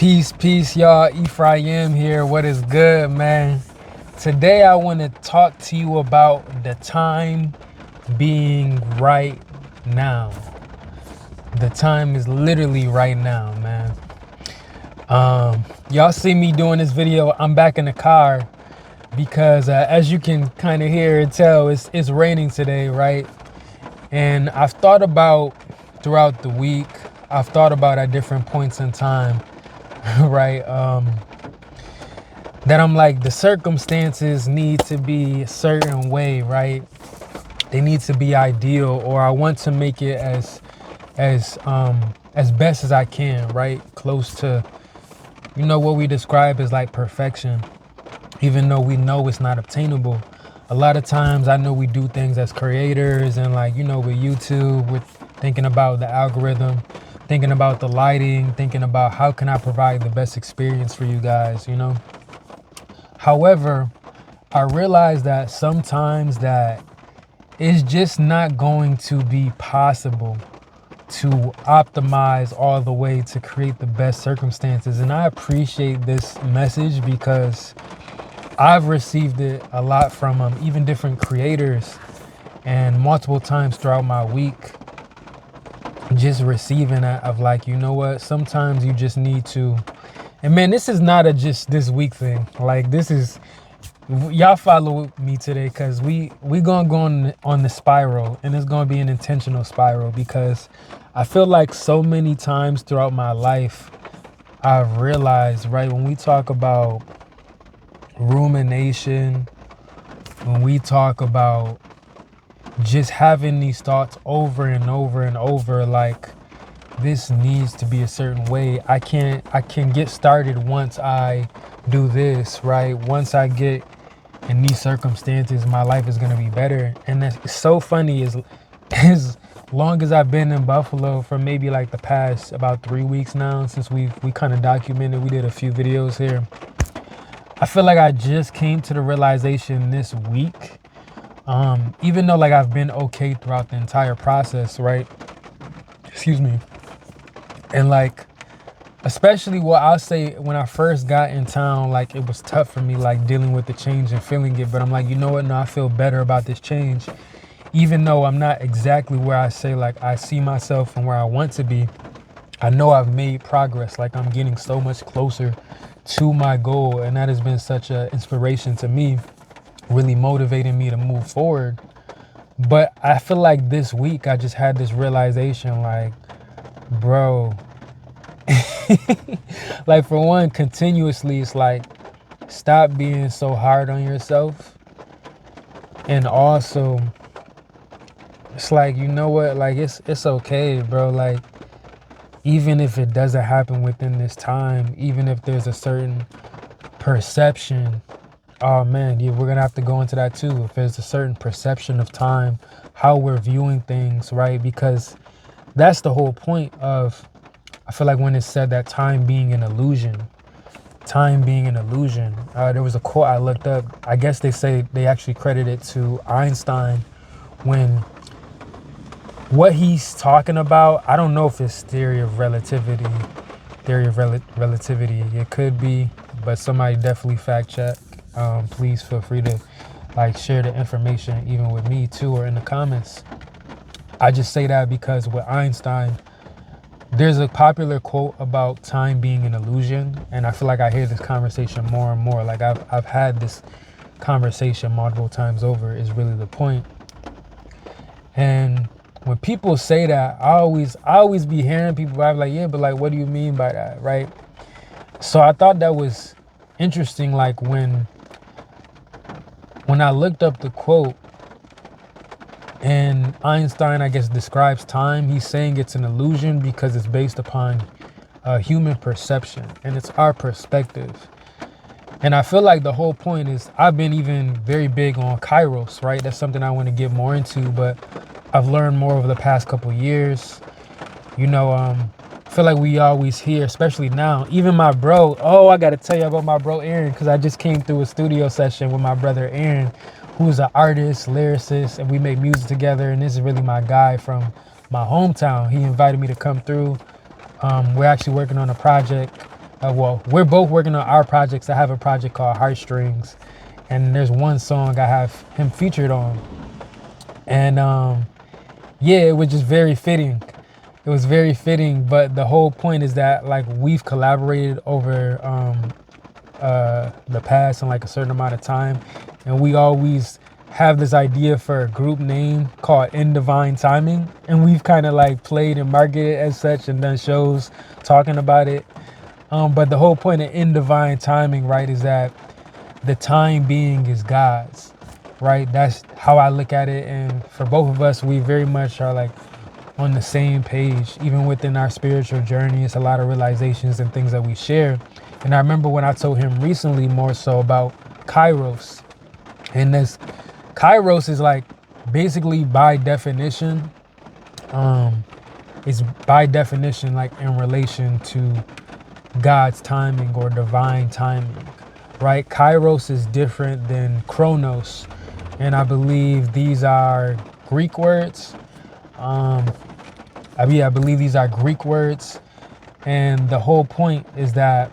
Peace, y'all. Ephraim here. What is good, man? Today, I want to talk to you about the time being right now. The time is literally right now, man. Y'all see me doing this video. I'm back in the car because, as you can kind of hear and tell, it's raining today, right? And I've thought about throughout the week. I've thought about at different points in time. Right, that I'm like, the circumstances need to be a certain way, right? They need to be ideal, or I want to make it as best as I can, right? Close to, what we describe as like perfection, even though we know it's not obtainable. A lot of times I know we do things as creators and with YouTube, we're thinking about the algorithm, thinking about the lighting, thinking about how can I provide the best experience for you guys, However, I realize that sometimes that it's just not going to be possible to optimize all the way to create the best circumstances. And I appreciate this message because I've received it a lot from even different creators, and multiple times throughout my week, just receiving that of like, sometimes you just need to, and man, this is not a just this week thing. Like, this is, y'all follow me today because we gonna go on the spiral, and it's gonna be an intentional spiral because I feel like so many times throughout my life I've realized, right, when we talk about rumination, when we talk about just having these thoughts over and over and over, like, this needs to be a certain way. I can get started once I do this, right? Once I get in these circumstances, my life is going to be better. And that's so funny, as long as I've been in Buffalo for maybe like the past about 3 weeks now, since we kind of documented, we did a few videos here. I feel like I just came to the realization this week, even though like I've been okay throughout the entire process, right? Excuse me. And like, especially what I'll say, when I first got in town, like, it was tough for me, like, dealing with the change and feeling it. But I'm like, you know what? No, I feel better about this change. Even though I'm not exactly where I say, like, I see myself and where I want to be, I know I've made progress. Like, I'm getting so much closer to my goal. And that has been such an inspiration to me, really motivating me to move forward. But I feel like this week I just had this realization, like, bro, like, for one, continuously, it's like, stop being so hard on yourself. And also, it's like, you know what, like, it's okay, bro. Like, even if it doesn't happen within this time, even if there's a certain perception, oh man, yeah, we're gonna have to go into that too. If there's a certain perception of time, how we're viewing things, right? Because that's the whole point of, I feel like, when it's said that time being an illusion. There was a quote I looked up. I guess they say they actually credit it to Einstein, when what he's talking about, I don't know if it's theory of relativity. It could be, but somebody definitely fact check. Please feel free to like share the information even with me too, or in the comments. I just say that because with Einstein, there's a popular quote about time being an illusion, and I feel like I hear this conversation more and more. Like, I've had this conversation multiple times over, is really the point. And when people say that, I always be hearing people, I'm like, yeah, but like, what do you mean by that, right? So I thought that was interesting. Like, when I looked up the quote, and Einstein, I guess, describes time, he's saying it's an illusion because it's based upon human perception, and it's our perspective. And I feel like the whole point is, I've been even very big on Kairos, right? That's something I want to get more into, but I've learned more over the past couple years. I feel like we always hear, especially now, even my bro, I got to tell you about my bro Aaron, because I just came through a studio session with my brother Aaron, who's an artist, lyricist, and we make music together. And this is really my guy from my hometown. He invited me to come through. We're actually working on a project Well, we're both working on our projects. I have a project called Heartstrings, and there's one song I have him featured on. And yeah, it was just very fitting. It was very fitting, but the whole point is that like we've collaborated over the past in like a certain amount of time, and we always have this idea for a group name called In Divine Timing, and we've kind of like played and marketed as such and done shows talking about it. But the whole point of In Divine Timing, right, is that the time being is God's, right? That's how I look at it. And for both of us, we very much are like on the same page, even within our spiritual journey. It's a lot of realizations and things that we share. And I remember when I told him recently more so about Kairos. And this Kairos is like basically by definition, it's by definition like in relation to God's timing or divine timing, right? Kairos is different than Chronos, and I believe these are Greek words. I believe these are Greek words, and the whole point is that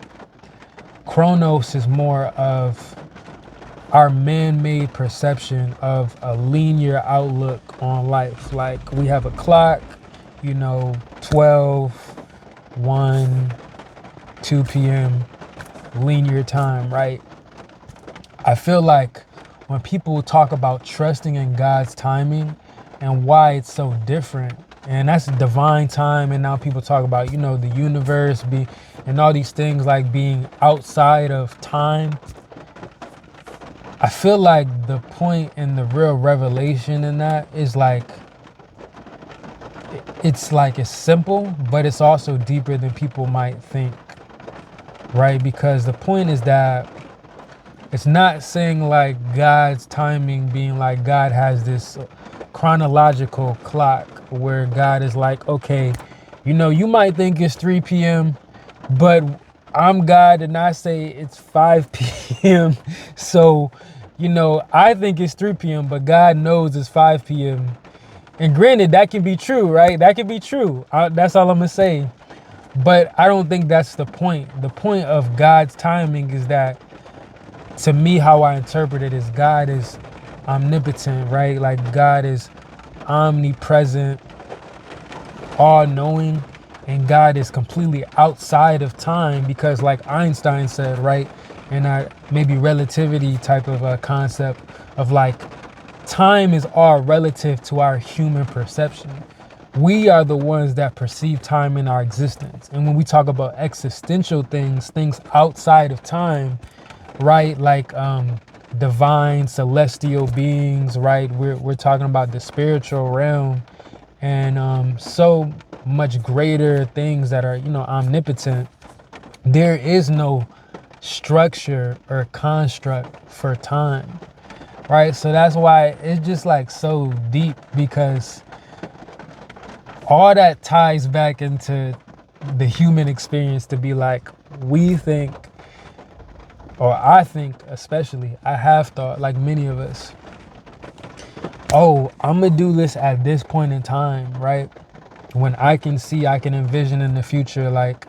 Chronos is more of our man-made perception of a linear outlook on life. Like we have a clock, 12, 1, 2 p.m. linear time, right? I feel like when people talk about trusting in God's timing and why it's so different, and that's divine time, and now people talk about, the universe and all these things like being outside of time. I feel like the point and the real revelation in that is like, it's simple, but it's also deeper than people might think, right? Because the point is that it's not saying like God's timing being like God has this chronological clock where God is like, okay, you might think it's 3 p.m., but I'm God and I say it's 5 p.m. So, I think it's 3 p.m., but God knows it's 5 p.m. And granted, that can be true, right? That can be true. That's all I'm going to say. But I don't think that's the point. The point of God's timing is that, to me, how I interpret it is God is omnipotent, right? Like God is omnipresent, all-knowing, and God is completely outside of time because like Einstein said, right? And maybe relativity type of a concept of like time is all relative to our human perception. We are the ones that perceive time in our existence. And when we talk about existential things outside of time, right? Like divine celestial beings, right? We're talking about the spiritual realm and so much greater things that are, omnipotent. There is no structure or construct for time, right? So that's why it's just like so deep, because all that ties back into the human experience to be like, we think, or I think especially, I have thought, like many of us, oh, I'm gonna do this at this point in time, right? When I can envision in the future, like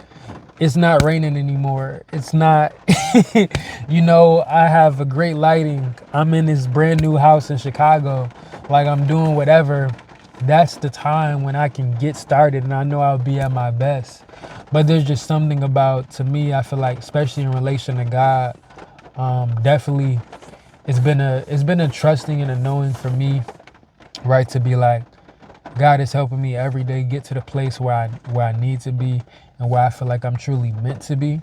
it's not raining anymore. It's not, I have a great lighting. I'm in this brand new house in Chicago. Like I'm doing whatever. That's the time when I can get started and I know I'll be at my best. But there's just something about, to me, I feel like, especially in relation to God, definitely it's been a trusting and a knowing for me, right? To be like, God is helping me every day get to the place where I need to be and where I feel like I'm truly meant to be.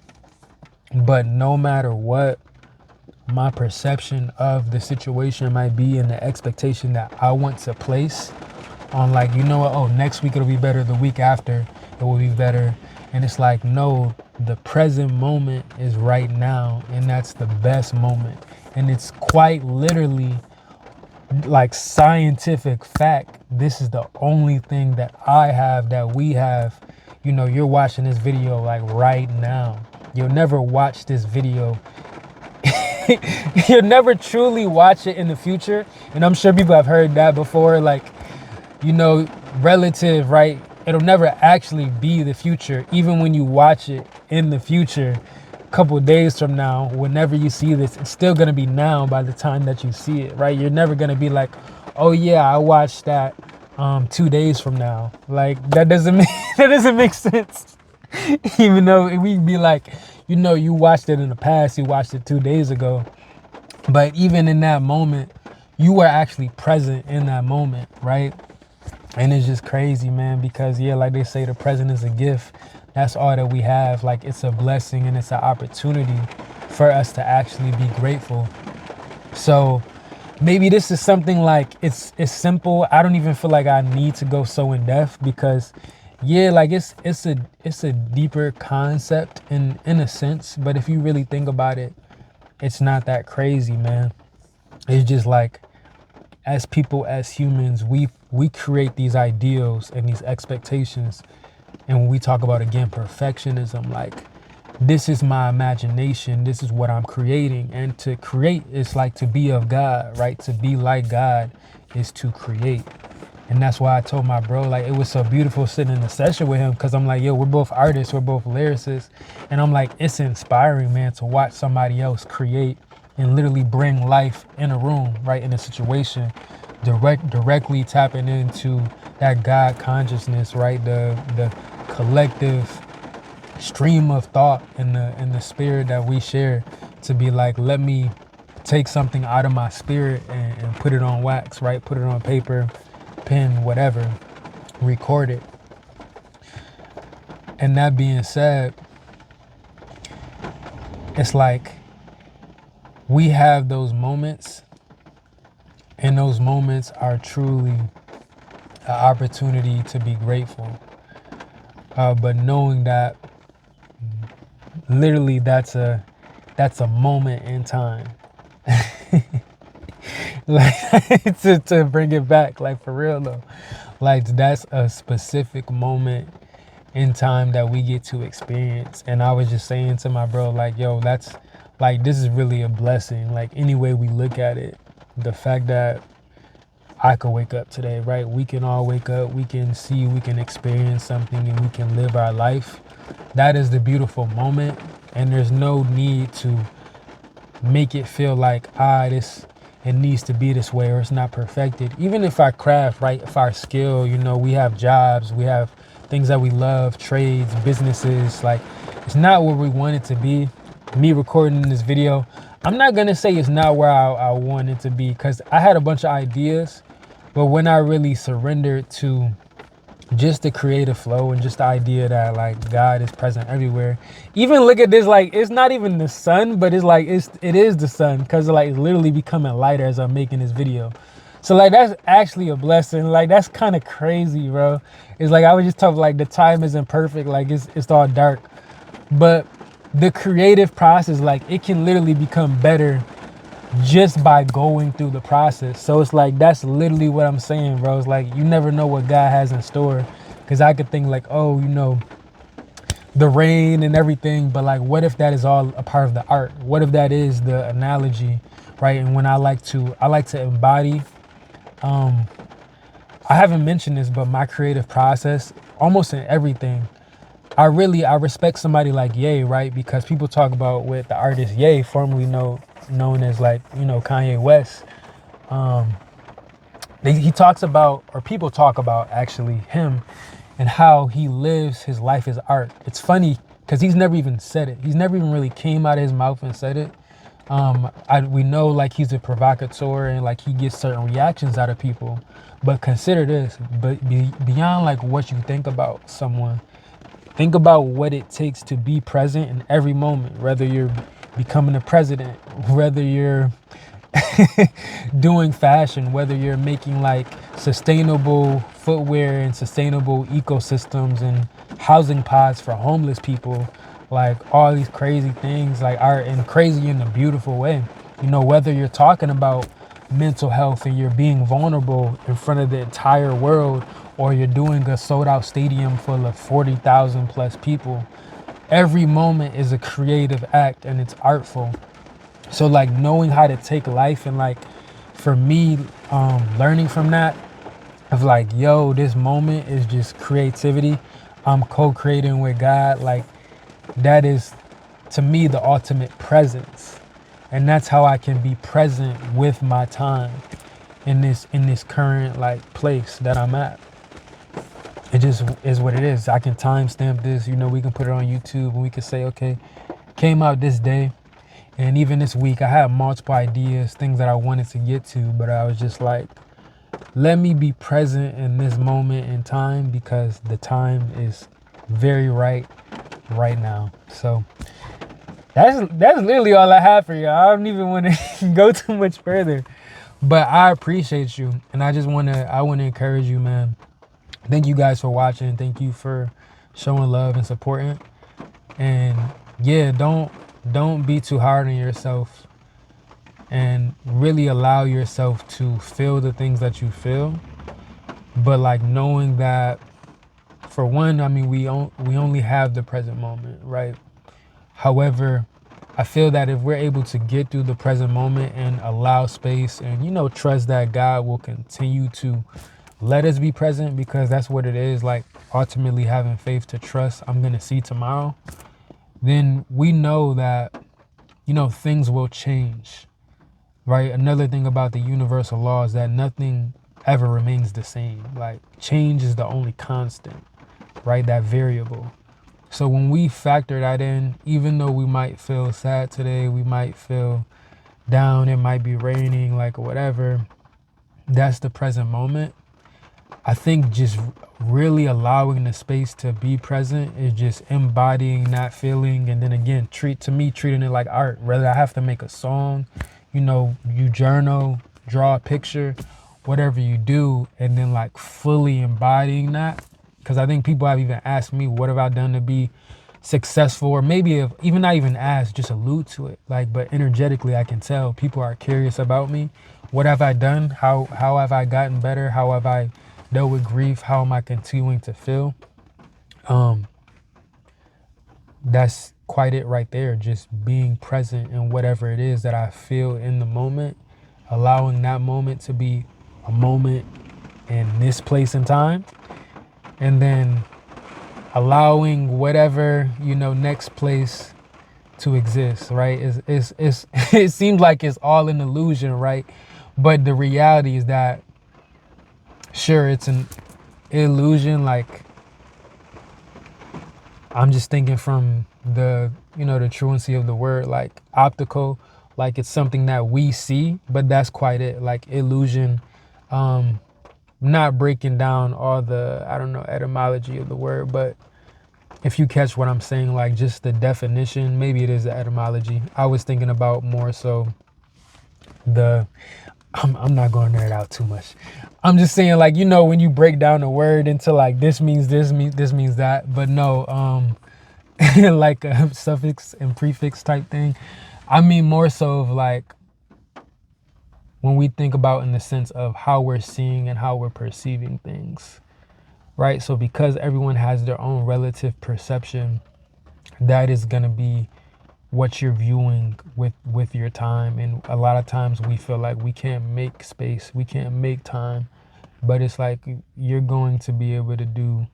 But no matter what my perception of the situation might be and the expectation that I want to place on, like, oh, next week it'll be better, the week after it will be better. And it's like, no, the present moment is right now, and that's the best moment. And it's quite literally like scientific fact. This is the only thing that I have, that we have. You're watching this video like right now. You'll never watch this video. You'll never truly watch it in the future. And I'm sure people have heard that before. Like, relative, right? it'll never actually be the future. Even when you watch it in the future, a couple of days from now, whenever you see this, it's still gonna be now by the time that you see it, right? You're never gonna be like, oh yeah, I watched that 2 days from now. Like that doesn't make that doesn't make sense. Even though we'd be like, you watched it in the past, you watched it 2 days ago. But even in that moment, you were actually present in that moment, right? And it's just crazy, man, because yeah, like they say, the present is a gift. That's all that we have. Like, it's a blessing and it's an opportunity for us to actually be grateful. So maybe this is something like it's simple. I don't even feel like I need to go so in depth because yeah, like it's a deeper concept in a sense. But if you really think about it, it's not that crazy, man. It's just like, as people, as humans, we create these ideals and these expectations. And when we talk about, again, perfectionism, like, this is my imagination, this is what I'm creating. And to create is like to be of God, right? To be like God is to create. And that's why I told my bro, like, it was so beautiful sitting in the session with him, because I'm like, yo, we're both artists, we're both lyricists. And I'm like, it's inspiring, man, to watch somebody else create and literally bring life in a room, right, in a situation, directly tapping into that God consciousness, right, the collective stream of thought and the spirit that we share, to be like, let me take something out of my spirit and put it on wax, right, put it on paper, pen, whatever, record it. And that being said, it's like we have those moments, and those moments are truly an opportunity to be grateful. But knowing that literally that's a moment in time. Like, to bring it back, like, for real though, like, that's a specific moment in time that we get to experience. And I was just saying to my bro, like, yo, that's like, this is really a blessing. Like, any way we look at it, the fact that I could wake up today, right? We can all wake up, we can see, we can experience something, and we can live our life. That is the beautiful moment. And there's no need to make it feel like, it needs to be this way, or it's not perfected. Even if our craft, right, if our skill, we have jobs, we have things that we love, trades, businesses, like, it's not where we want it to be. Me recording this video, I'm not gonna say it's not where I want it to be, because I had a bunch of ideas, but when I really surrendered to just the creative flow and just the idea that, like, God is present everywhere. Even look at this, like, it's not even the sun, but it's like it is the sun, because, like, it's literally becoming lighter as I'm making this video. So, like, that's actually a blessing. Like, that's kind of crazy, bro. It's like, I was just talking, like, the time isn't perfect, like, it's all dark, but the creative process, like, it can literally become better just by going through the process. So it's like, that's literally what I'm saying, bro. It's like, you never know what God has in store. Because I could think like, oh, the rain and everything, but like, what if that is all a part of the art? What if that is the analogy, right? And when I like to embody, I haven't mentioned this, but my creative process, almost in everything, I respect somebody like Ye, right? Because people talk about, with the artist Ye, formerly known as, like, Kanye West. He talks about, or people talk about, actually, him and how he lives his life as art. It's funny because he's never even said it. He's never even really came out of his mouth and said it. We know, like, he's a provocateur and, like, he gets certain reactions out of people. But consider this, but beyond, like, what you think about someone, think about what it takes to be present in every moment, whether you're becoming a president, whether you're doing fashion, whether you're making, like, sustainable footwear and sustainable ecosystems and housing pods for homeless people, like, all these crazy things, like, are, and crazy in a beautiful way. Whether you're talking about mental health and you're being vulnerable in front of the entire world, or you're doing a sold out stadium full of 40,000 plus people, every moment is a creative act and it's artful. So, like, knowing how to take life and, like, for me, learning from that of like, yo, this moment is just creativity. I'm co-creating with God. Like, that is, to me, the ultimate presence. And that's how I can be present with my time in this current like place that I'm at. It just is what it is. I can timestamp this, we can put it on YouTube and we can say, okay, came out this day. And even this week, I had multiple ideas, things that I wanted to get to, but I was just like, let me be present in this moment in time because the time is very right now. So that's literally all I have for you. I don't even want to go too much further, but I appreciate you, and I want to encourage you, man. Thank you guys for watching. Thank you for showing love and supporting. And yeah, don't be too hard on yourself, and really allow yourself to feel the things that you feel. But like knowing that, for one, I mean, we only have the present moment, right? However, I feel that if we're able to get through the present moment and allow space and, trust that God will continue to let us be present, because that's what it is, like ultimately having faith to trust I'm going to see tomorrow, then we know that, things will change, right? Another thing about the universal law is that nothing ever remains the same. Like, change is the only constant, right? That variable. So when we factor that in, even though we might feel sad today, we might feel down, it might be raining, like whatever, that's the present moment. I think just really allowing the space to be present is just embodying that feeling. And then again, treating it like art. Whether I have to make a song, you journal, draw a picture, whatever you do, and then like fully embodying that. Because I think people have even asked me, what have I done to be successful? Or maybe if even not even ask, just allude to it. Like, but energetically, I can tell people are curious about me. What have I done? How have I gotten better? How have I dealt with grief? How am I continuing to feel? That's quite it right there. Just being present in whatever it is that I feel in the moment, allowing that moment to be a moment in this place and time, and then allowing whatever, next place to exist, right? It seems like it's all an illusion, right? But the reality is that, sure, it's an illusion. Like, I'm just thinking from the, the truancy of the word, like optical, like it's something that we see, but that's quite it. Like illusion, not breaking down all the, I don't know, etymology of the word, but if you catch what I'm saying, like just the definition, maybe it is the etymology. I was thinking about more so I'm not going to nerd out too much. I'm just saying, like, when you break down a word into like, this means this means that, but no, like a suffix and prefix type thing. I mean more so of like when we think about in the sense of how we're seeing and how we're perceiving things, right? So because everyone has their own relative perception, that is going to be what you're viewing with your time. And a lot of times we feel like we can't make space, we can't make time, but it's like you're going to be able to do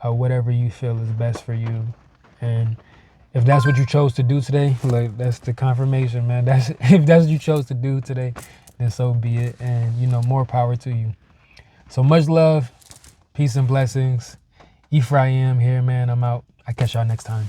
whatever you feel is best for you. And if that's what you chose to do today, like that's the confirmation, man. If that's what you chose to do today, then so be it. And more power to you. So much love, peace and blessings. Ephraim here, man. I'm out. I catch y'all next time.